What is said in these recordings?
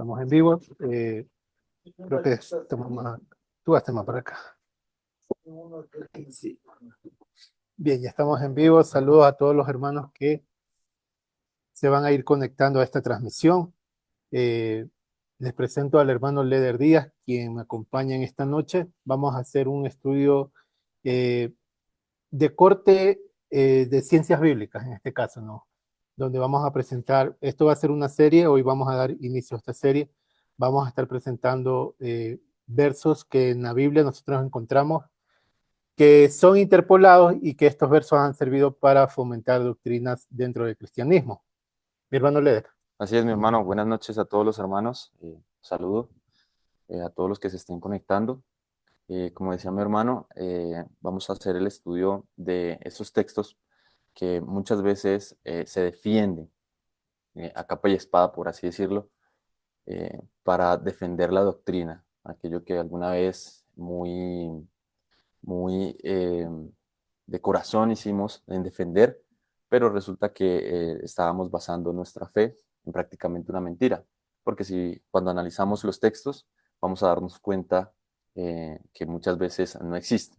Estamos en vivo. Creo que estamos más. Tú vas más para acá. Sí. Bien, ya estamos en vivo. Saludos a todos los hermanos que se van a ir conectando a esta transmisión. Les presento al hermano Leder Díaz, quien me acompaña en esta noche. Vamos a hacer un estudio eh, de corte de ciencias bíblicas, en este caso, ¿no? Donde vamos a presentar, esto va a ser una serie, hoy vamos a dar inicio a esta serie, vamos a estar presentando versos que en la Biblia nosotros encontramos que son interpolados y que estos versos han servido para fomentar doctrinas dentro del cristianismo. Mi hermano Leder. Así es, mi hermano. Buenas noches a todos los hermanos. Saludo a todos los que se estén conectando. Como decía mi hermano, vamos a hacer el estudio de esos textos que muchas veces se defienden a capa y espada, por así decirlo, para defender la doctrina, aquello que alguna vez muy de corazón hicimos en defender, pero resulta que estábamos basando nuestra fe en prácticamente una mentira, porque si cuando analizamos los textos vamos a darnos cuenta que muchas veces no existen.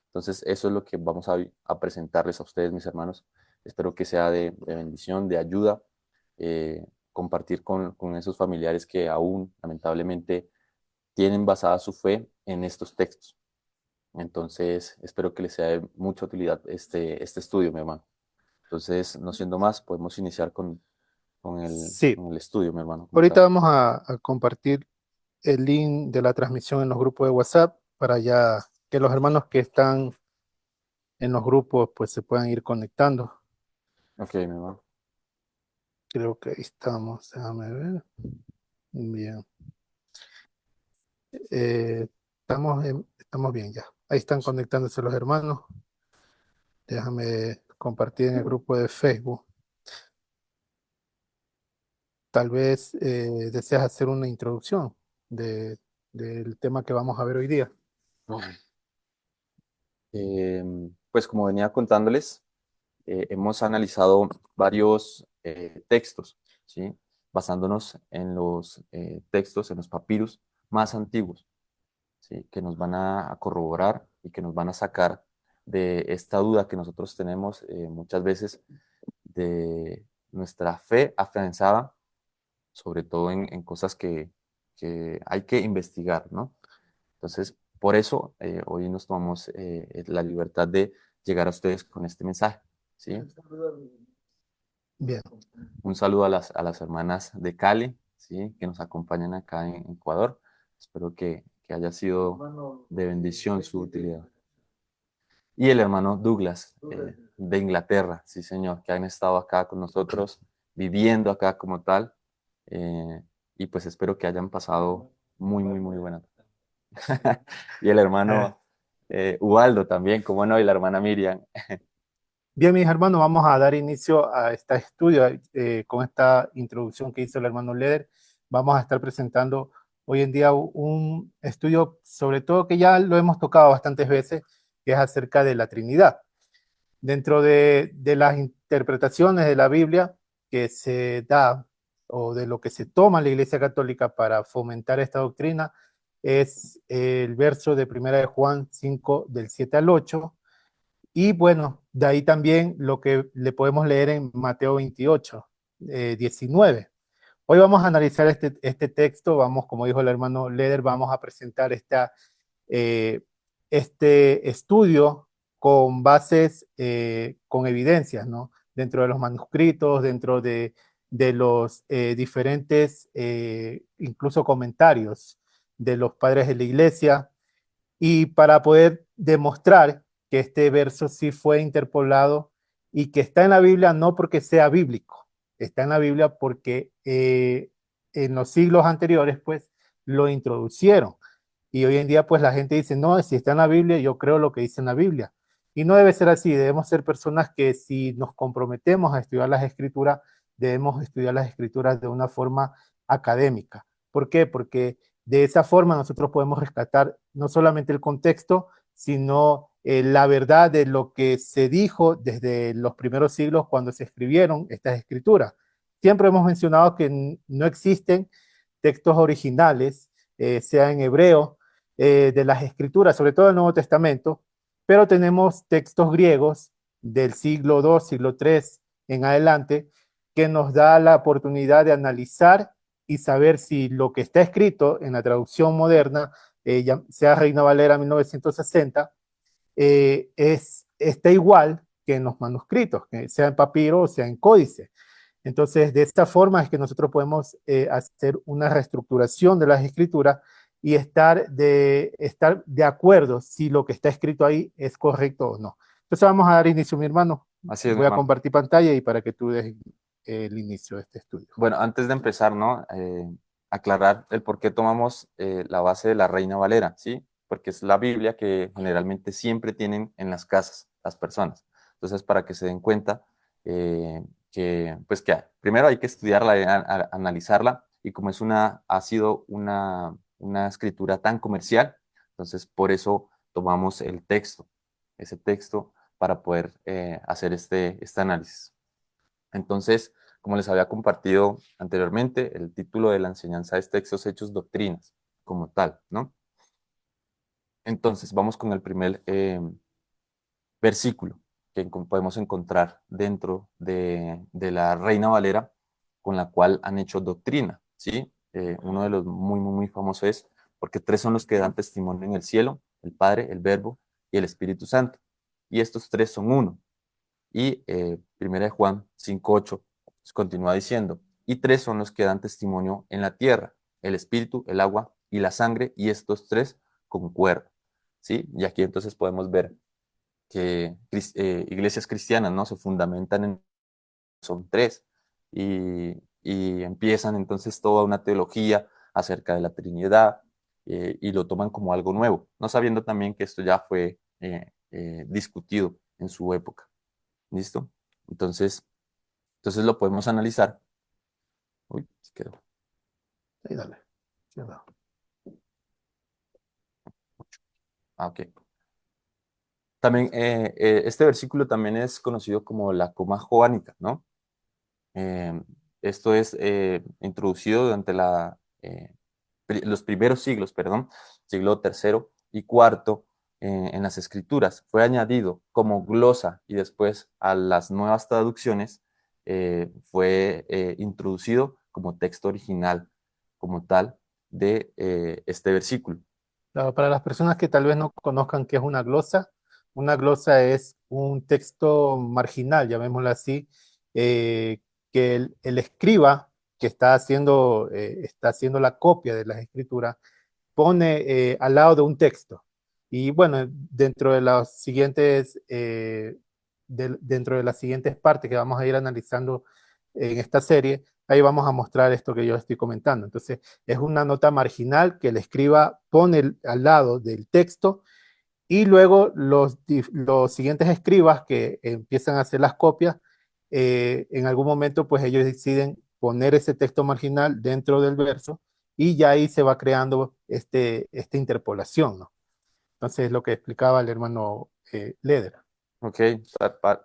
Entonces eso es lo que vamos a presentarles a ustedes, mis hermanos. Espero que sea de bendición, de ayuda, compartir con esos familiares que aún lamentablemente tienen basada su fe en estos textos. Entonces, espero que les sea de mucha utilidad este estudio, mi hermano. Entonces, no siendo más, podemos iniciar Sí, con el estudio, mi hermano. ¿Cómo ahorita tal? vamos a compartir el link de la transmisión en los grupos de WhatsApp para ya que los hermanos que están en los grupos pues se puedan ir conectando. Ok, mi hermano. Creo que ahí estamos, déjame ver. Bien. Eh, estamos bien ya. Ahí están conectándose los hermanos. Déjame compartir en el grupo de Facebook. Tal vez deseas hacer una introducción del tema que vamos a ver hoy día. Pues como venía contándoles, hemos analizado varios textos, ¿sí? Basándonos en los textos, en los papirus más antiguos, ¿sí? Que nos van a corroborar y que nos van a sacar de esta duda que nosotros tenemos muchas veces de nuestra fe afianzada, sobre todo en cosas que hay que investigar, ¿no? Entonces, por eso hoy nos tomamos la libertad de llegar a ustedes con este mensaje, ¿sí? Bien. Un saludo a las hermanas de Cali, ¿sí? Que nos acompañan acá en Ecuador. Espero que haya sido de bendición su utilidad. Y el hermano Douglas, de Inglaterra, sí señor, que han estado acá con nosotros, viviendo acá como tal, eh, y pues espero que hayan pasado muy buena. Y el Eh, hermano Ubaldo también, como no, y la hermana Miriam. Bien, mis hermanos, vamos a dar inicio a este estudio con esta introducción que hizo el hermano Leder. Vamos a estar presentando hoy en día un estudio, sobre todo que ya lo hemos tocado bastantes veces, que es acerca de la Trinidad. Dentro de las interpretaciones de la Biblia que se da o de lo que se toma la Iglesia Católica para fomentar esta doctrina es el verso de Primera de Juan 5 del 7 al 8 y bueno, de ahí también lo que le podemos leer en Mateo 28, 19. Hoy vamos a analizar este texto, vamos, como dijo el hermano Leder, vamos a presentar eh, este estudio con bases, con evidencias, ¿no? Dentro de los manuscritos, dentro de los diferentes, incluso comentarios de los padres de la iglesia, y para poder demostrar que este verso sí fue interpolado y que está en la Biblia no porque sea bíblico, está en la Biblia porque en los siglos anteriores pues lo introducieron. Y hoy en día pues la gente dice, no, si está en la Biblia, yo creo lo que dice en la Biblia. Y no debe ser así, debemos ser personas que si nos comprometemos a estudiar las escrituras, debemos estudiar las escrituras de una forma académica. ¿Por qué? Porque de esa forma nosotros podemos rescatar no solamente el contexto, sino la verdad de lo que se dijo desde los primeros siglos cuando se escribieron estas escrituras. Siempre hemos mencionado que no existen textos originales, sea en hebreo, de las escrituras, sobre todo el Nuevo Testamento, pero tenemos textos griegos del siglo II, siglo III en adelante, que nos da la oportunidad de analizar y saber si lo que está escrito en la traducción moderna, sea Reina Valera 1960, está igual que en los manuscritos, que sea en papiro o sea en códice. Entonces, de esta forma es que nosotros podemos hacer una reestructuración de las escrituras y estar de acuerdo si lo que está escrito ahí es correcto o no. Entonces vamos a dar inicio, mi hermano. Así es, mi Voy a hermano. compartir pantalla y para que tú des el inicio de este estudio. Bueno, antes de empezar, ¿no? Aclarar el por qué tomamos la base de la Reina Valera, ¿sí? Porque es la Biblia que generalmente siempre tienen en las casas las personas. Entonces, para que se den cuenta pues que primero hay que estudiarla, analizarla, y como ha sido una escritura tan comercial, entonces por eso tomamos ese texto para poder hacer este análisis. Entonces, como les había compartido anteriormente, el título de la enseñanza es Textos Hechos Doctrinas, como tal, ¿no? Entonces, vamos con el primer versículo que podemos encontrar dentro de la Reina Valera, con la cual han hecho doctrina, ¿sí? Uno de los muy, muy, muy famosos es, porque tres son los que dan testimonio en el cielo, el Padre, el Verbo y el Espíritu Santo. Y estos tres son uno. Y 1 Juan 5:8 continúa diciendo, y tres son los que dan testimonio en la tierra, el espíritu, el agua y la sangre, y estos tres concuerdan, ¿sí? Y aquí entonces podemos ver que iglesias cristianas, ¿no? Se fundamentan son tres, y empiezan entonces toda una teología acerca de la Trinidad, y lo toman como algo nuevo, no sabiendo también que esto ya fue discutido en su época. ¿Listo? Entonces, lo podemos analizar. Uy, se quedó. Sí, dale. Sí, no. Ah, ok. También, este versículo también es conocido como la coma joánica, ¿no? Eh, Esto es introducido durante los primeros siglos, perdón, siglo tercero y cuarto, en las escrituras. Fue añadido como glosa y después a las nuevas traducciones fue introducido como texto original, como tal, de este versículo. Claro, para las personas que tal vez no conozcan qué es una glosa es un texto marginal, llamémoslo así, eh, que el escriba que está haciendo la copia de las escrituras pone al lado de un texto. Y bueno, dentro de las siguientes partes que vamos a ir analizando en esta serie, ahí vamos a mostrar esto que yo estoy comentando. Entonces, es una nota marginal que el escriba pone al lado del texto y luego los siguientes escribas que empiezan a hacer las copias, en algún momento pues ellos deciden poner ese texto marginal dentro del verso y ya ahí se va creando esta interpolación, ¿no? Entonces, lo que explicaba el hermano Leder. Ok,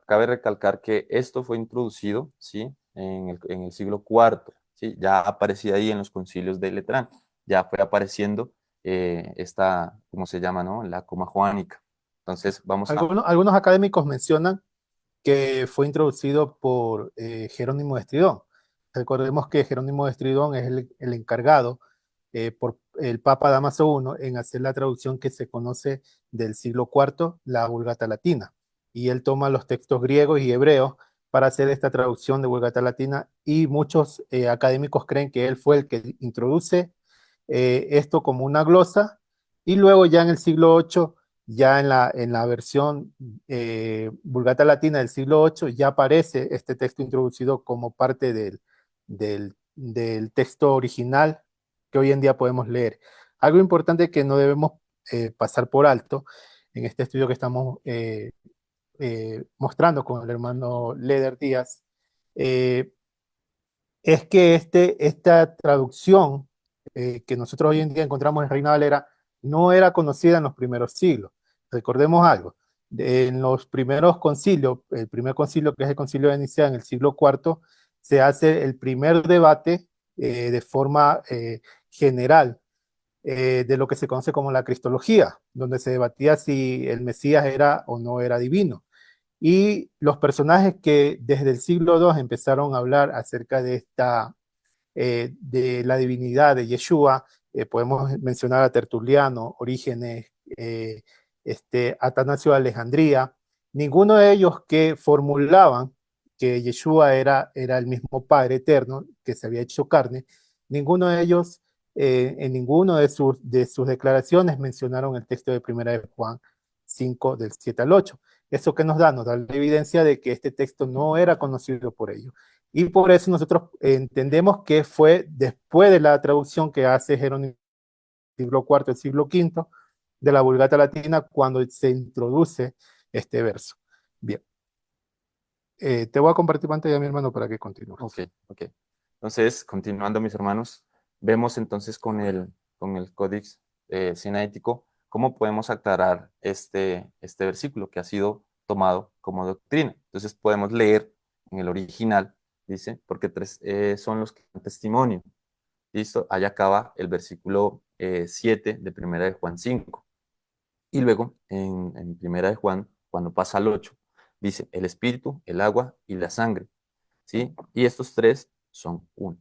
cabe recalcar que esto fue introducido, ¿sí? En el siglo cuarto, ¿sí? Ya aparecía ahí en los concilios de Letrán, ya fue apareciendo ¿cómo se llama, no? La coma joánica. Entonces, vamos a... Algunos académicos mencionan que fue introducido por Jerónimo de Estridón. Recordemos que Jerónimo de Estridón es el encargado por el Papa Damaso I en hacer la traducción que se conoce del siglo IV, la Vulgata Latina. Y él toma los textos griegos y hebreos para hacer esta traducción de Vulgata Latina y muchos académicos creen que él fue el que introduce esto como una glosa y luego ya en el siglo VIII, ya en la versión Vulgata Latina del siglo VIII, ya aparece este texto introducido como parte del texto original que hoy en día podemos leer. Algo importante que no debemos pasar por alto en este estudio que estamos mostrando con el hermano Leder Díaz, eh, es que esta traducción que nosotros hoy en día encontramos en Reina Valera no era conocida en los primeros siglos. Recordemos algo, en los primeros concilios, el primer concilio que es el concilio de Nicea en el siglo IV, se hace el primer debate de forma general de lo que se conoce como la cristología, donde se debatía si el Mesías era o no era divino. Y los personajes que desde el siglo II empezaron a hablar acerca de la divinidad de Yeshua, podemos mencionar a Tertuliano, Orígenes, Atanasio de Alejandría, ninguno de ellos que formulaban que Yeshua era el mismo Padre eterno que se había hecho carne, ninguno de ellos en ninguno de sus declaraciones mencionaron el texto de Primera de Juan 5 del 7 al 8. ¿Eso qué nos da? Nos da la evidencia de que este texto no era conocido por ellos. Y por eso nosotros entendemos que fue después de la traducción que hace Jerónimo siglo IV, el siglo V, de la Vulgata Latina, cuando se introduce este verso. Bien. Te voy a compartir pantalla, mi hermano, para que continúes. Ok, ok. Entonces, continuando, mis hermanos, vemos entonces con el Codex Sinaítico cómo podemos aclarar este versículo que ha sido tomado como doctrina. Entonces, podemos leer en el original, dice, porque tres son los que dan testimonio. Listo, ahí acaba el versículo 7 de Primera de Juan 5. Y luego, en Primera de Juan, cuando pasa al 8, dice el espíritu, el agua y la sangre. ¿Sí? Y estos tres son uno.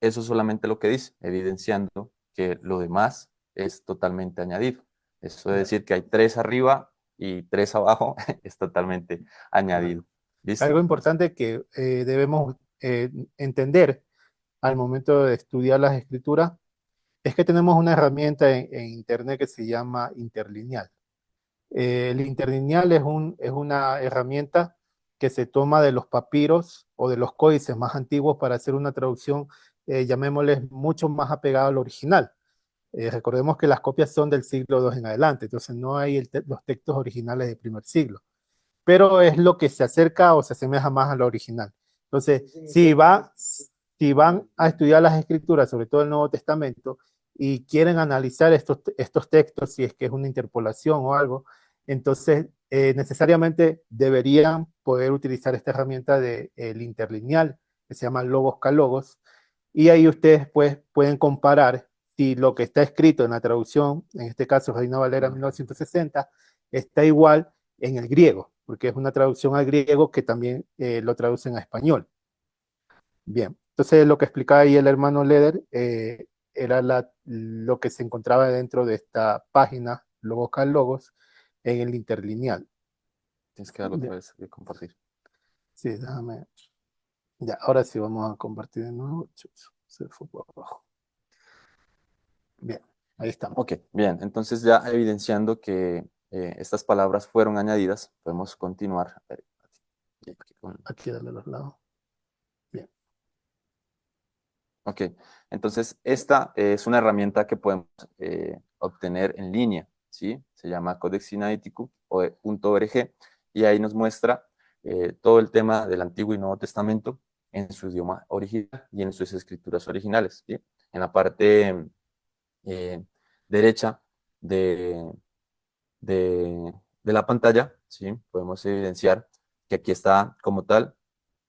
Eso es solamente lo que dice, evidenciando que lo demás es totalmente añadido. Eso de decir que hay tres arriba y tres abajo es totalmente añadido. Algo ¿Listo? importante que debemos entender al momento de estudiar las escrituras es que tenemos una herramienta en Internet que se llama interlineal. El interlineal es una herramienta que se toma de los papiros o de los códices más antiguos para hacer una traducción, llamémosles, mucho más apegada al original. Recordemos que las copias son del siglo II en adelante, entonces no hay los textos originales del primer siglo, pero es lo que se acerca o se asemeja más a lo original. Entonces, si van a estudiar las escrituras, sobre todo el Nuevo Testamento, y quieren analizar estos textos, si es que es una interpolación o algo, entonces necesariamente deberían poder utilizar esta herramienta del interlineal, que se llama Logos Calogos, y ahí ustedes pues, pueden comparar si lo que está escrito en la traducción, en este caso Reina Valera 1960, está igual en el griego, porque es una traducción al griego que también lo traducen a español. Bien, entonces lo que explicaba ahí el hermano Leder era lo que se encontraba dentro de esta página, Logos Cal Logos, en el interlineal. Tienes que darlo otra vez de compartir. Sí, déjame. Ya, ahora sí vamos a compartir de nuevo. Se fue por abajo. Bien, ahí estamos. Ok, bien. Entonces ya evidenciando que estas palabras fueron añadidas, podemos continuar. A ver, Aquí darle a los lados. Bien. Ok, entonces esta es una herramienta que podemos obtener en línea, ¿sí? Se llama Codex Sinaiticus o .org y ahí nos muestra todo el tema del Antiguo y Nuevo Testamento en su idioma original y en sus escrituras originales, ¿sí? En la parte eh, derecha de, de la pantalla, ¿sí? Podemos evidenciar que aquí está como tal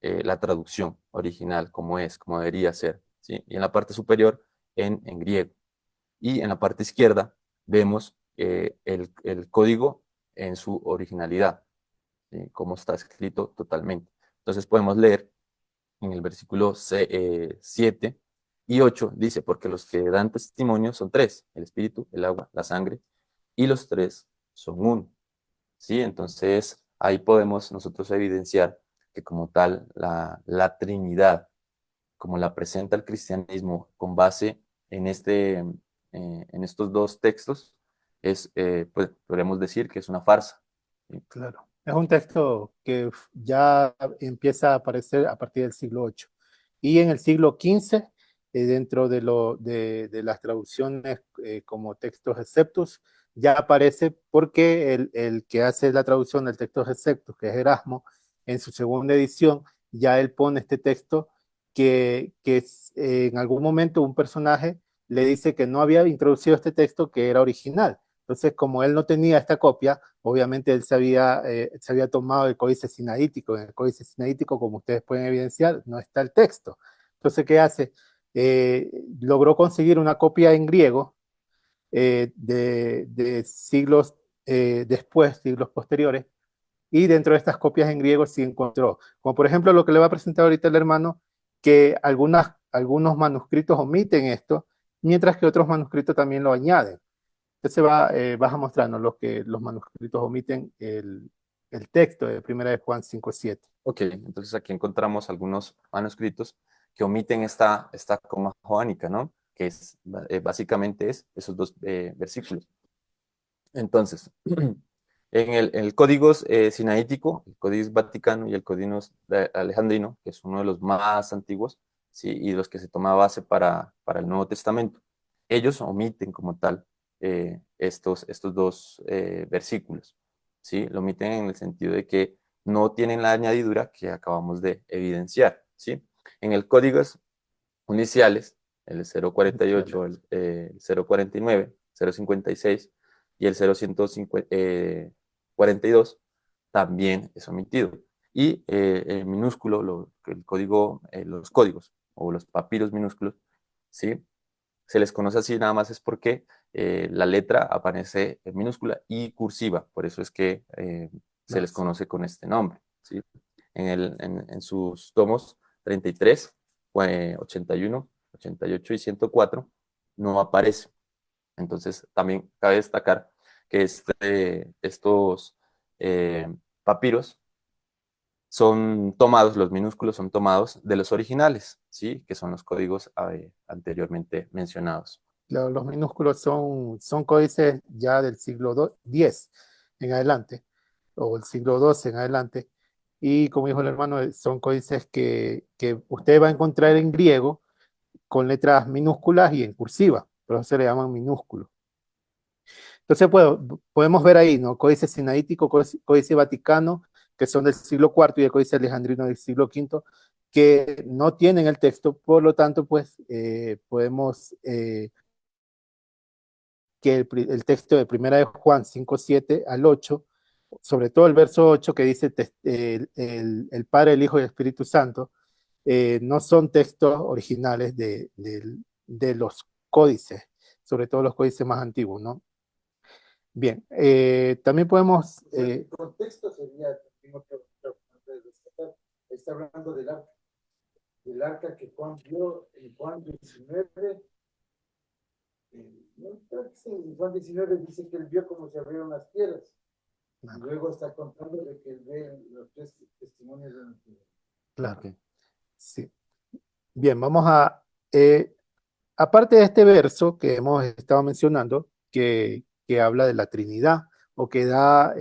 la traducción original, como es, como debería ser, ¿sí? Y en la parte superior en griego. Y en la parte izquierda vemos el código en su originalidad, ¿sí? Cómo está escrito totalmente. Entonces podemos leer en el versículo 7 y 8, dice, porque los que dan testimonio son tres, el espíritu, el agua, la sangre, y los tres son uno. ¿Sí? Entonces, ahí podemos nosotros evidenciar que como tal la Trinidad, como la presenta el cristianismo con base en, en estos dos textos, pues podemos decir que es una farsa. ¿Sí? Claro. Es un texto que ya empieza a aparecer a partir del siglo VIII. Y en el siglo XV, dentro de las traducciones como textos exceptus, ya aparece porque el que hace la traducción del texto exceptus, que es Erasmo, en su segunda edición, ya él pone este texto en algún momento un personaje le dice que no había introducido este texto que era original. Entonces, como él no tenía esta copia, obviamente él se había tomado el códice sinaítico. En el códice sinaítico, como ustedes pueden evidenciar, no está el texto. Entonces, ¿qué hace? Logró conseguir una copia en griego de siglos después, siglos posteriores, y dentro de estas copias en griego sí encontró, como por ejemplo lo que le va a presentar ahorita el hermano, que algunos manuscritos omiten esto, mientras que otros manuscritos también lo añaden. Entonces vas a mostrarnos los manuscritos omiten el texto de Primera de Juan 5:7. Ok, entonces aquí encontramos algunos manuscritos que omiten esta coma joánica, ¿no? Que es, básicamente es esos dos versículos. Entonces, en el código sinaítico, el código vaticano y el código alejandrino, que es uno de los más antiguos, ¿sí? Y los que se toma base para el Nuevo Testamento, ellos omiten como tal estos dos versículos, ¿sí? Lo omiten en el sentido de que no tienen la añadidura que acabamos de evidenciar, ¿sí? En el códigos iniciales, el 048, el 049, 056 y el 0142 también es omitido. Y el minúsculo, el código, los códigos o los papiros minúsculos, ¿sí? Se les conoce así nada más es porque la letra aparece en minúscula y cursiva, por eso es que se les conoce con este nombre, ¿sí? En sus tomos 33, 81, 88 y 104 no aparece. Entonces también cabe destacar que estos papiros son tomados, los minúsculos son tomados de los originales, ¿sí? Que son los códigos anteriormente mencionados. Los minúsculos son códices ya del siglo X en adelante, o el siglo XII en adelante, y como dijo el hermano, son códices que usted va a encontrar en griego con letras minúsculas y en cursiva, por eso se le llaman minúsculos. Entonces podemos ver ahí, ¿no? Códice sinaítico, códice vaticano, que son del siglo IV, y el códice alejandrino del siglo V, que no tienen el texto, por lo tanto, pues podemos que el texto de Primera de Juan 5:7 al 8, sobre todo el verso 8 que dice el Padre, el Hijo y el Espíritu Santo, no son textos originales de los códices, sobre todo los códices más antiguos, ¿no? Bien, también podemos... el contexto sería, tengo que rescatar, está hablando del arca que Juan vio en Juan 19. No, creo que sí, en Juan 19 dice que él vio cómo se abrieron las piedras. Y luego está contando de que él ve los tres testimonios de la piedra. Claro, sí. Bien, vamos a... aparte de este verso que hemos estado mencionando, que habla de la Trinidad, o que da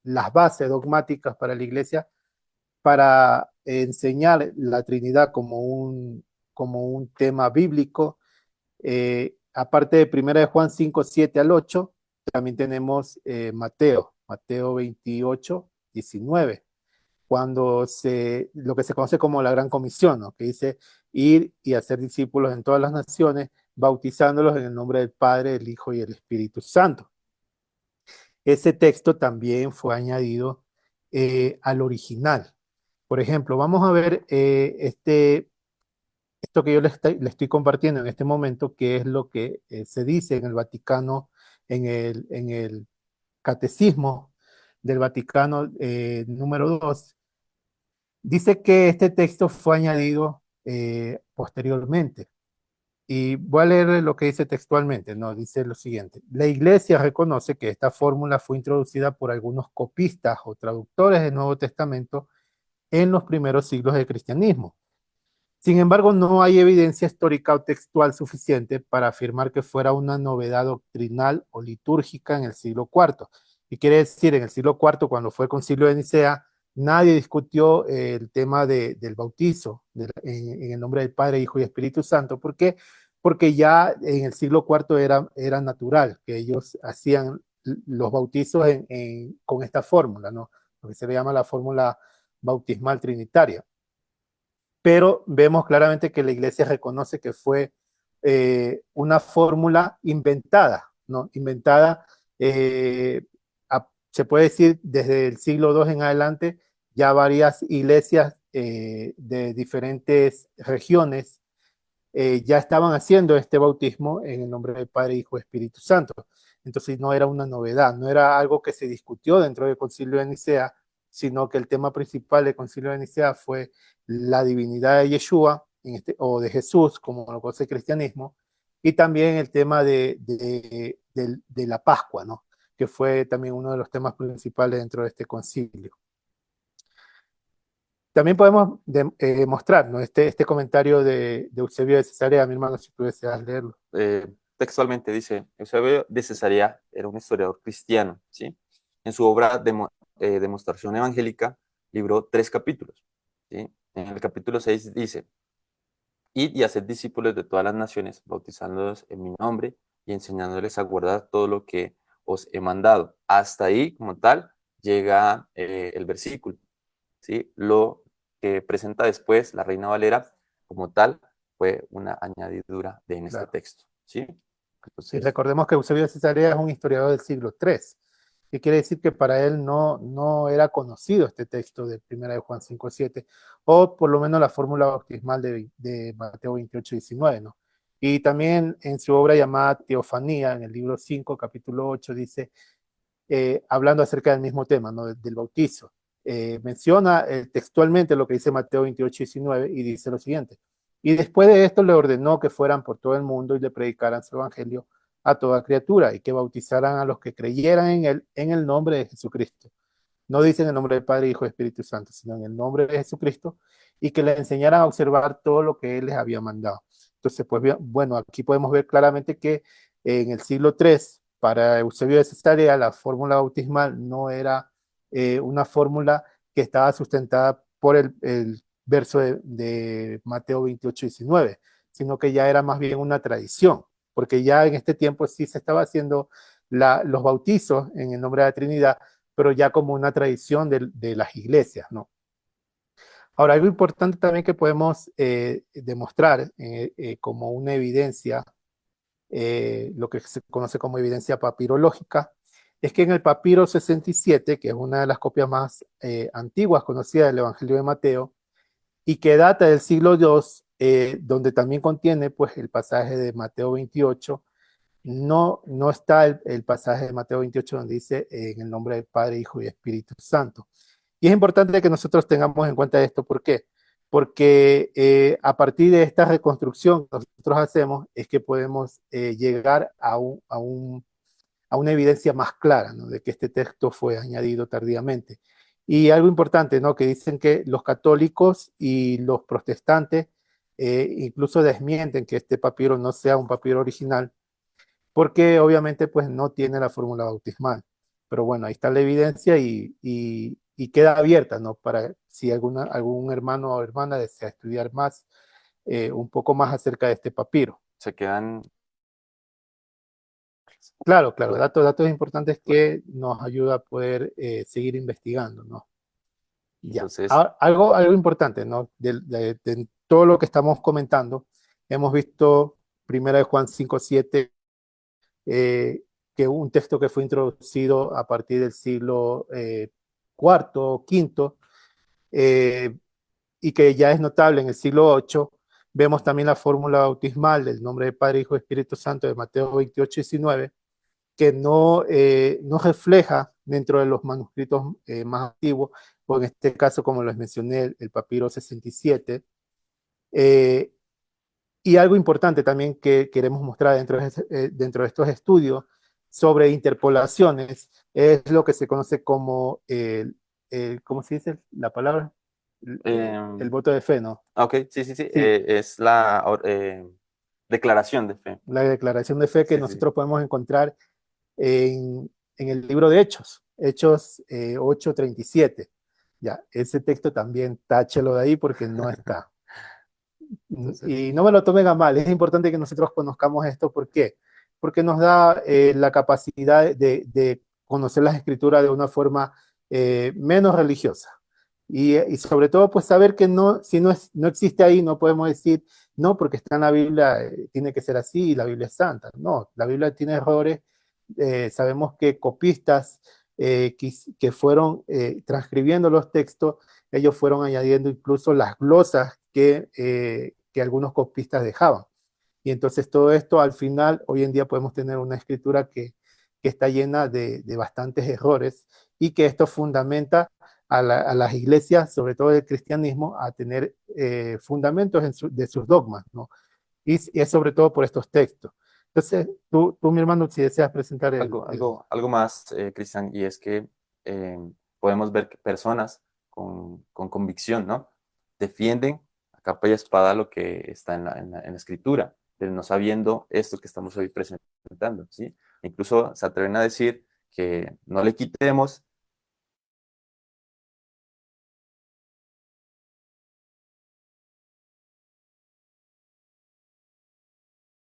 las bases dogmáticas para la iglesia, para enseñar la Trinidad como un tema bíblico. Aparte de 1 de Juan 5:7 al 8, también tenemos Mateo 28:19, lo que se conoce como la Gran Comisión, ¿no? Que dice ir y hacer discípulos en todas las naciones, bautizándolos en el nombre del Padre, del Hijo y del Espíritu Santo. Ese texto también fue añadido al original. Por ejemplo, vamos a ver esto que yo le estoy compartiendo en este momento, que es lo que se dice en el Vaticano, en el Catecismo del Vaticano número 2. Dice que este texto fue añadido posteriormente. Y voy a leer lo que dice textualmente, ¿no? Dice lo siguiente: la Iglesia reconoce que esta fórmula fue introducida por algunos copistas o traductores del Nuevo Testamento en los primeros siglos del cristianismo. Sin embargo, no hay evidencia histórica o textual suficiente para afirmar que fuera una novedad doctrinal o litúrgica en el siglo IV. Y quiere decir, en el siglo IV, cuando fue el concilio de Nicea, nadie discutió el tema del bautizo en el nombre del Padre, Hijo y Espíritu Santo. ¿Por qué? Porque ya en el siglo IV era natural que ellos hacían los bautizos con esta fórmula, ¿no? Lo que se le llama la fórmula bautismal trinitaria. Pero vemos claramente que la iglesia reconoce que fue una fórmula inventada, ¿no? Inventada, se puede decir, desde el siglo II en adelante, ya varias iglesias de diferentes regiones ya estaban haciendo este bautismo en el nombre del Padre, Hijo y Espíritu Santo. Entonces no era una novedad, no era algo que se discutió dentro del Concilio de Nicea, sino que el tema principal del Concilio de Nicea fue la divinidad de Yeshua, o de Jesús, como lo conoce el cristianismo, y también el tema de la Pascua, ¿no? Que fue también uno de los temas principales dentro de este concilio. También podemos mostrar, ¿no? Este comentario de Eusebio de Cesarea, mi hermano, si tú deseas leerlo. Textualmente dice, Eusebio de Cesarea era un historiador cristiano, ¿sí? En su obra Demostración Evangélica, libró 3 capítulos, ¿sí? En el capítulo 6 dice, id y haced discípulos de todas las naciones, bautizándolos en mi nombre y enseñándoles a guardar todo lo que os he mandado. Hasta ahí, como tal, llega el versículo, ¿sí? Lo que presenta después la Reina Valera, como tal, fue una añadidura en este texto, ¿sí? Y Entonces, recordemos que Eusebio de Cesarea es un historiador del siglo III, que quiere decir que para él no era conocido este texto de 1 de Juan 5:7, o por lo menos la fórmula bautismal de Mateo 28:19, ¿no? Y también en su obra llamada Teofanía, en el libro 5, capítulo 8, dice, hablando acerca del mismo tema, ¿no? Del bautizo, menciona textualmente lo que dice Mateo 28:19 y dice lo siguiente, y después de esto le ordenó que fueran por todo el mundo y le predicaran su evangelio a toda criatura y que bautizaran a los que creyeran en el nombre de Jesucristo. No dice en el nombre del Padre, Hijo y Espíritu Santo, sino en el nombre de Jesucristo, y que le enseñaran a observar todo lo que Él les había mandado. Entonces, pues bien, bueno, aquí podemos ver claramente que en el siglo III, para Eusebio de Cesarea, la fórmula bautismal no era una fórmula que estaba sustentada por el verso de Mateo 28:19, sino que ya era más bien una tradición, porque ya en este tiempo sí se estaba haciendo los bautizos en el nombre de la Trinidad, pero ya como una tradición de las iglesias, ¿no? Ahora, algo importante también que podemos demostrar como una evidencia, lo que se conoce como evidencia papirológica, es que en el papiro 67, que es una de las copias más antiguas conocidas del Evangelio de Mateo, y que data del siglo II, donde también contiene pues, el pasaje de Mateo 28, no está el pasaje de Mateo 28 donde dice en el nombre del Padre, Hijo y Espíritu Santo. Y es importante que nosotros tengamos en cuenta esto. ¿Por qué? Porque a partir de esta reconstrucción que nosotros hacemos es que podemos llegar a una evidencia más clara, ¿no? De que este texto fue añadido tardíamente. Y algo importante, ¿no? Que dicen que los católicos y los protestantes incluso desmienten que este papiro no sea un papiro original, porque obviamente pues no tiene la fórmula bautismal. Pero bueno, ahí está la evidencia y queda abierta, ¿no? Para si algún hermano o hermana desea estudiar más, un poco más acerca de este papiro. se quedan... Claro, claro, datos importantes que nos ayuda a poder seguir investigando, ¿no? Ya. Entonces, Algo importante, ¿no? De todo lo que estamos comentando, hemos visto 1 de Juan 5:7, que un texto que fue introducido a partir del siglo cuarto, quinto, y que ya es notable en el siglo VIII. Vemos también la fórmula bautismal del nombre del Padre, Hijo y Espíritu Santo de Mateo 28:19, que no refleja dentro de los manuscritos más antiguos, o en este caso, como les mencioné, el papiro 67. Eh, y algo importante también que queremos mostrar dentro de estos estudios sobre interpolaciones es lo que se conoce como ¿cómo se dice la palabra? El voto de fe, ¿no? ok, sí, sí, sí, Sí, es la declaración de fe. la declaración de fe que Sí, sí. nosotros podemos encontrar en el libro de Hechos, Hechos 8:37. Ya, ese texto también táchelo de ahí porque no está. Entonces, Y no me lo tomen a mal, es importante que nosotros conozcamos esto. ¿Por qué? Porque nos da la capacidad de conocer las escrituras de una forma menos religiosa. Y sobre todo, pues saber que no, si no existe ahí, no podemos decir, no, porque está en la Biblia, tiene que ser así y la Biblia es santa. No, la Biblia tiene errores. Sabemos que copistas que fueron transcribiendo los textos, ellos fueron añadiendo incluso las glosas que algunos copistas dejaban. Y entonces todo esto al final, hoy en día podemos tener una escritura que está llena de bastantes errores y que esto fundamenta a las iglesias, sobre todo el cristianismo, a tener fundamentos de sus dogmas, ¿no? Y es sobre todo por estos textos. Entonces, tú, mi hermano, si deseas presentar Algo más, Cristian, y es que eh, podemos ver que personas con convicción, ¿no? Defienden a capa y espada lo que está en la escritura, pero no sabiendo esto que estamos hoy presentando, ¿sí? Incluso se atreven a decir que no le quitemos.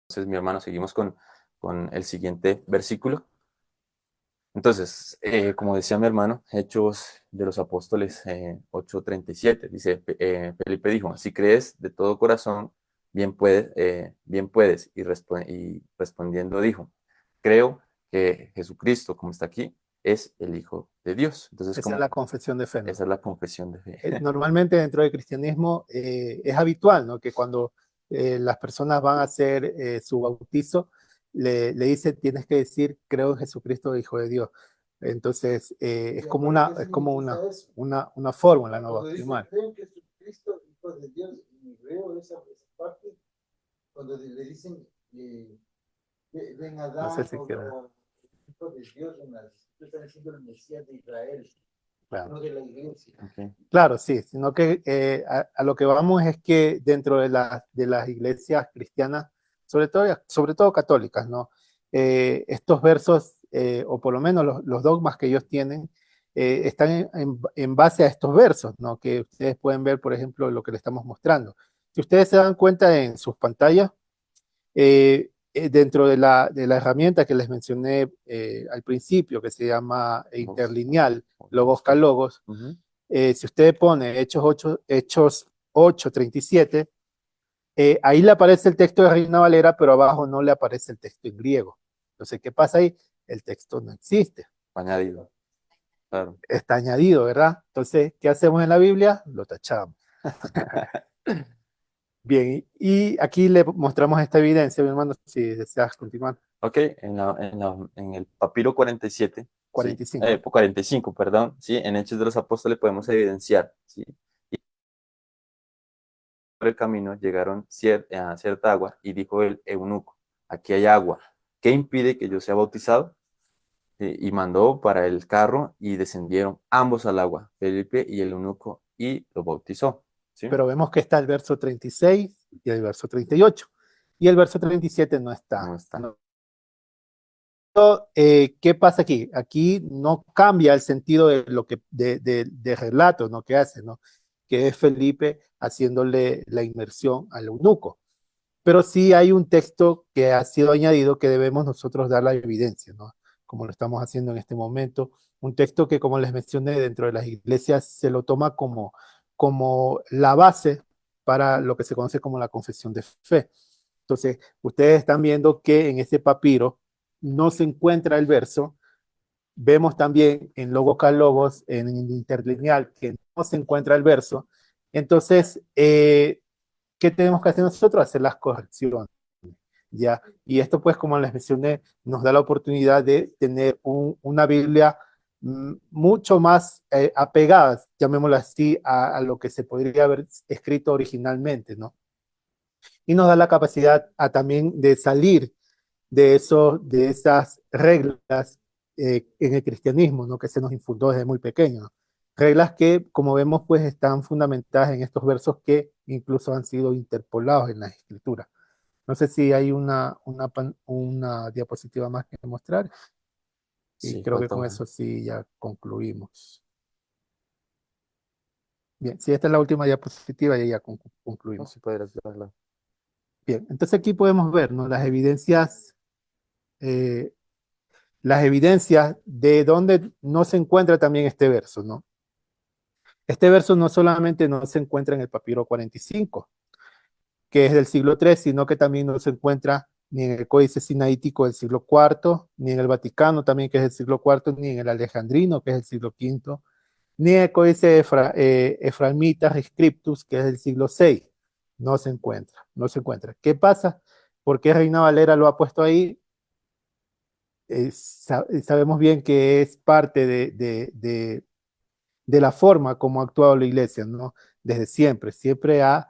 Entonces, mi hermano, seguimos con el siguiente versículo. Entonces, como decía mi hermano, Hechos de los Apóstoles 8:37, dice, Felipe dijo, si crees de todo corazón, bien puedes. Y respondiendo dijo, creo que Jesucristo, como está aquí, es el Hijo de Dios. Entonces, esa es la confesión de fe, ¿no? Esa es la confesión de fe. Normalmente dentro del cristianismo es habitual, ¿no? Que cuando las personas van a hacer su bautizo, le dice, tienes que decir, creo en Jesucristo, Hijo de Dios. Entonces, es como una fórmula, ¿no? Cuando dice, Bautismal. creo en Jesucristo, Hijo de Dios, en hebreo, esa parte, cuando le dicen, ven a No dar, sé si queda. Hijo de Dios, están diciendo el Mesías de Israel, Claro. no de la iglesia. Okay. Claro, sí, sino que a lo que vamos es que dentro de las iglesias cristianas, sobre todo católicas, ¿no? Estos versos, o por lo menos los dogmas que ellos tienen, están en base a estos versos, ¿no? Que ustedes pueden ver, por ejemplo, lo que le estamos mostrando. Si ustedes se dan cuenta en sus pantallas, dentro de la herramienta que les mencioné al principio, que se llama interlineal, logos k logos, si usted pone Hechos 8:37, ahí le aparece el texto de Reina Valera, pero abajo no le aparece el texto en griego. Entonces, ¿qué pasa ahí? El texto no existe. Añadido. Claro. Está añadido, ¿verdad? Entonces, ¿qué hacemos en la Biblia? Lo tachamos. Bien, y aquí le mostramos esta evidencia, mi hermano, si deseas continuar. Ok, en el papiro 47, 45. ¿sí? 45, perdón, ¿sí? En Hechos de los Apóstoles podemos evidenciar, ¿sí? Y por el camino llegaron a cierta agua y dijo el eunuco, aquí hay agua, ¿qué impide que yo sea bautizado? Y mandó para el carro y descendieron ambos al agua, Felipe y el eunuco, y lo bautizó, ¿sí? Pero vemos que está el verso 36 y el verso 38. Y el verso 37 no está. No está. No. ¿Qué pasa aquí? Aquí no cambia el sentido de lo que de relato, ¿no? Que hace, ¿no? Que es Felipe haciéndole la inmersión al eunuco. Pero sí hay un texto que ha sido añadido que debemos nosotros dar la evidencia, ¿no? Como lo estamos haciendo en este momento. Un texto que, como les mencioné, dentro de las iglesias se lo toma como la base para lo que se conoce como la confesión de fe. Entonces, ustedes están viendo que en ese papiro no se encuentra el verso. Vemos también en Logos K Logos, en el interlineal, que no se encuentra el verso. Entonces, ¿qué tenemos que hacer nosotros? Hacer las correcciones. ¿Ya? Y esto, pues, como les mencioné, nos da la oportunidad de tener una Biblia mucho más apegada, llamémoslo así, a lo que se podría haber escrito originalmente, ¿no? Y nos da la capacidad también de salir de esas reglas en el cristianismo, ¿no? Que se nos infundó desde muy pequeño, ¿no? Reglas que, como vemos, pues están fundamentadas en estos versos que incluso han sido interpolados en la escritura. No sé si hay una diapositiva más que mostrar. Y Sí, creo que falta con una. eso sí ya concluimos. Bien, si esta es la última diapositiva, ya No, concluimos. si podrías verla. Bien, entonces aquí podemos ver, ¿no? Las evidencias de dónde no se encuentra también este verso, ¿no? Este verso no solamente no se encuentra en el papiro 45, que es del siglo III, sino que también no se encuentra ni en el Códice Sinaítico del siglo IV, ni en el Vaticano también, que es el siglo IV, ni en el Alejandrino, que es el siglo V, ni en el Códice Efraimitas Scriptus, que es del siglo VI. No se encuentra, no se encuentra. ¿Qué pasa? ¿Por qué Reina Valera lo ha puesto ahí? Sabemos bien que es parte de la forma como ha actuado la iglesia, ¿no? Desde siempre, siempre ha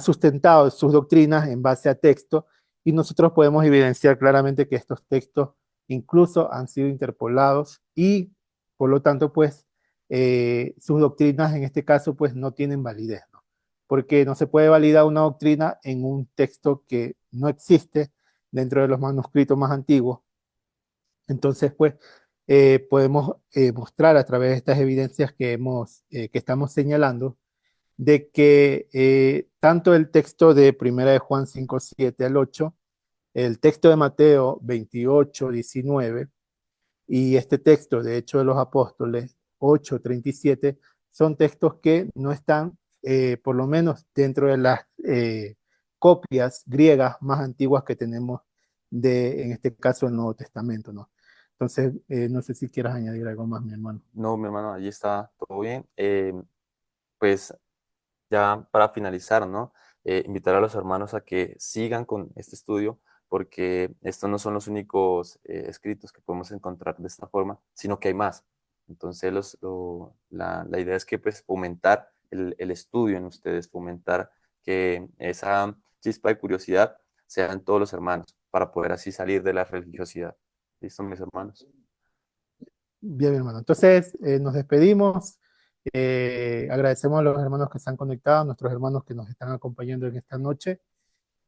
sustentado sus doctrinas en base a texto y nosotros podemos evidenciar claramente que estos textos incluso han sido interpolados y por lo tanto, pues, sus doctrinas en este caso, pues, no tienen validez, ¿no? Porque no se puede validar una doctrina en un texto que no existe dentro de los manuscritos más antiguos. Entonces, pues, podemos mostrar a través de estas evidencias que estamos señalando, de que tanto el texto de Primera de Juan 5 7 al 8, el texto de Mateo 28 19 y este texto de Hechos de los Apóstoles 8 37 son textos que no están, por lo menos dentro de las copias griegas más antiguas que tenemos en este caso, el Nuevo Testamento, ¿no? Entonces, no sé si quieras añadir algo más, mi hermano. No, mi hermano, allí está todo bien. Pues ya para finalizar, ¿no? Invitar a los hermanos a que sigan con este estudio, porque estos no son los únicos escritos que podemos encontrar de esta forma, sino que hay más. Entonces, la idea es que pues fomentar el estudio en ustedes, fomentar que esa chispa de curiosidad sea en todos los hermanos, para poder así salir de la religiosidad. ¿Listo, mis hermanos? Bien, mi hermano. Entonces, nos despedimos. Agradecemos a los hermanos que están conectados, nuestros hermanos que nos están acompañando en esta noche.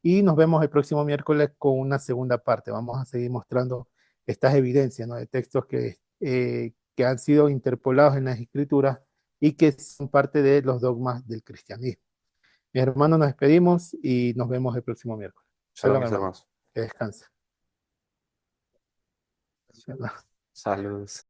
Y nos vemos el próximo miércoles con una segunda parte. Vamos a seguir mostrando estas evidencias, ¿no? De textos que han sido interpolados en las escrituras y que son parte de los dogmas del cristianismo. Mis hermanos, nos despedimos y nos vemos el próximo miércoles. Shalom, Shalom, mis hermano. hermanos. Que descanse. Shalom. Saludos.